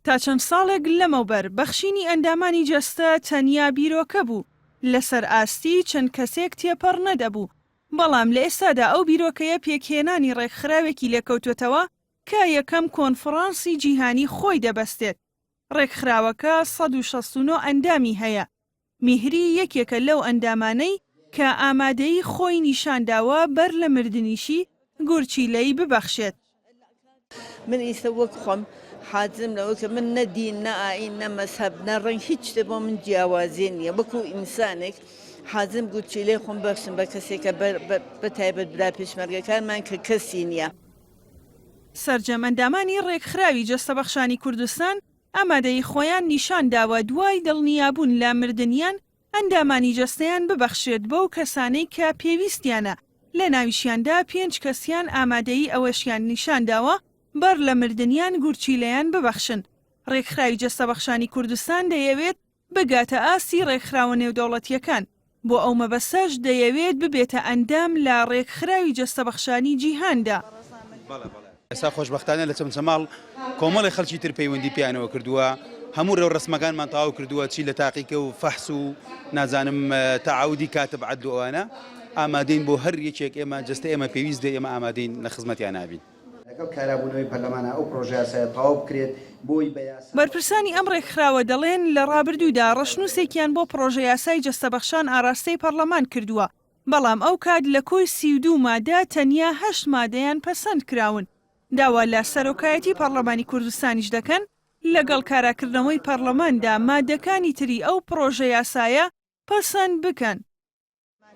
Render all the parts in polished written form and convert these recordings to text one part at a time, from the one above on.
تا چەند ساڵێک لەمەوبەر بەخشینی ئەندامانی جەستە تەنیا بیرۆکە بوو لەسەر ئاستی چەند کەسێک تێپەڕ نەدەبوو بەڵام لە ئێستادا ئەو بیرۆکەیە پێکهێنانی ڕێکخراوێکی لێکەوتوێتەوە کە یەکەم کۆنفرانسی جیهانی خۆی دەبەستێت ڕێکخراوەکە 169 ئەندامی هەیە میهری یەکێکە لەو ئەندامانەی کە ئامادەی خۆی نیشانداوە بەر لە مردنیشی گورچیلەی ببەخشێت من ئیسە وەک خۆم حازم لەوە کە من نەدین نەئین نەمەسهەب نەڕەنگ هیچ شتێ بۆ من جیاوازێ نییە وەکو ئینسانێک حازم گورچیلەی خۆم بەخشم بە کەسێکە بەتایبەت برا پێشمەرگەکانمان کە کەسی نییە. سەرجەم ئەندامانی ڕێکخراوی جەستەبەخشانی کوردستان ئامادەی خۆیان نیشان داوە دوای دڵنیابوون لە مردنیان ئەندامانی جەستەیان ببەخشێت بەو کەسانەی کە پێویستیانە لە ناویشیاندا 5 کەسیان ئامادەی ئەوەشیان نیشان داوە بەر لە مردنیان گورچیلەیان ببەخشن. ڕێکخراوی جەستەبەخشانی کوردستان دەیەوێت بگاتە ئاستی ڕێکخراوە نێودەوڵەتیەکان بۆ ئەو مەبەستەش دەیەوێت ببێتە ئەندام لە ڕێکخراوی جەستەبەخشانی جیهاندا. ئێستا خۆشبەختانە لە چەمچەماڵ کۆمەڵی خەڵکی تر پەیوەندی پیانەوە کردووە هەموو ڕێو ڕسمەکانمان تەواو کردووە چی لە تاقیکە و فەحس و نازانم تەعاودی کاتب عەدل و ئەوانە ئامادەین بۆ هەر یەکێک ئێمە جەستە ئێمە پێویست دێ ئێمە ئامادەین لە خزمەتیان نابین. لەگەڵ کارابوونەوەی پەرلەمانە ئەو پرۆژە یاسایە تەواو بکرێت بۆی بەرپرسانی ئەم ڕێکخراوە دەڵێن لە ڕابردوودا ڕەشنووسێکیان بۆ پرۆژە یاسای جەستەبەخشان ئاراستەی پەرلەمان کردووە بەڵام ئەو کات لە کۆی 32 مادە تەنیا 8 مادەیان پەسەند کراون. داوا لە سەرۆکایەتی پەرلەمانی کوردستانیش دەکەن لەگەڵ کاراکردنەوەی پەرلەماندا مادەکانی تری ئەو پرۆژە یاسایە پەسەند بکەن.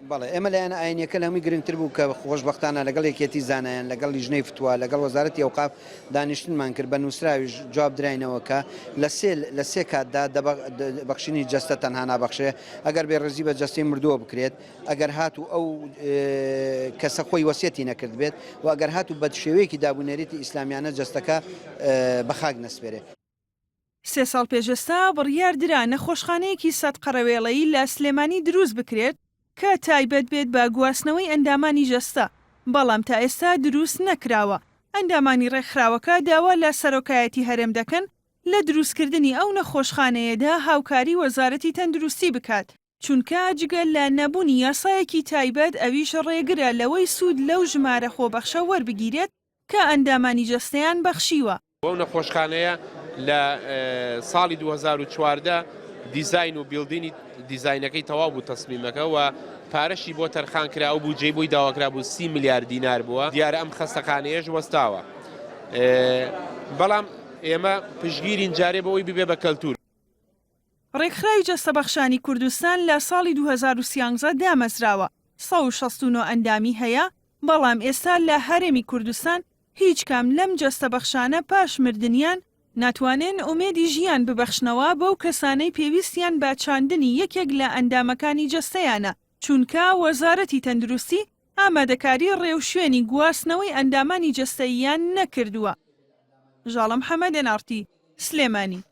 بەڵێ ئێمە لایەنە ئاینیەکە لە هەمووی گرنگتر بوو کە خۆشبەختانە لەگەڵ یەکێتی زانایان لەگەڵ لیژنەی فتووە لەگەڵ وەزارەتی ئەوقاف دانیشتنمان کرد بە نووسراویش جواب درراینەوە کە لە سێ کاتدا بەخشینی جەستە تەنها نابەخشێ ئەگەر بێڕێزی بە جەستەی مردووە بکرێت ئەگەر هاتوو ئەو کەسە خۆی وەسیەتی نەکرد بێت و ئەگەر هاتوو بە شێوەیەکی دابوونەریتی ئیسلامیانە جەستەکە بە خاک نەسپێرێ. 3 ساڵ پێشەستا بڕیاردرا نەخۆشخانەیەکی سەد قەرەوێڵەیی لە سلێمانی دروست بکرێت کە تایبەت بێت بە گواستنەوەی ئەندامانی جەستە بەڵام تا ئێستا دروست نەکراوە. ئەندامانی ڕێکخراوەکە داوا لە سەرۆکایەتی هەرێم دەکەن لە دروستکردنی ئەو نەخۆشخانەیەدا هاوکاری وەزارەتی تەندروستی بکات چونکە جگەل لە نەبوونی یاسایەکی تایبەت ئەویش ڕێگرە لەوەی سوود لەو ژمارە خۆبەخشە وەربگیرێت کە ئەندامانی جەستەیان بەخشیوە. ئەو نەخۆشخانەیە لە ساڵی 2014 دیزاین و بیلدینی دیزاینەکەی تەواو بوو تەسمیمەکە و پارەشی بۆ تەرخان کرا و بودجەی بۆی داواکرا بوو 30 میلیارد دینار بووە دیارە ئەم خەستەخانەیەش وەستاوە بەڵام ئێمە پشگیرین جارێ بەوەی ببێ بە کەلتور. ڕێکخراوی جەستەبەخشانی کوردستان لە ساڵی 2013 دامەزراوە 169 ئەندامی هەیە بەڵام ئێستا لە هەرێمی کوردستان هیچ کام لەم جەستەبەخشانە پاش مردنیان ناتوانن ئومێدی ژیان ببەخشنەوە بەو کەسانەی پێویستیان بە چاندنی یەکێک لە ئەندامەکانی جەستەیانە چونکە وەزارەتی تەندروستی ئامادەکاری ڕێوشوێنی گواستنەوەی ئەندامانی جەستەییان نەکردووە. ژاڵە محەممەد NRT سلێمانی.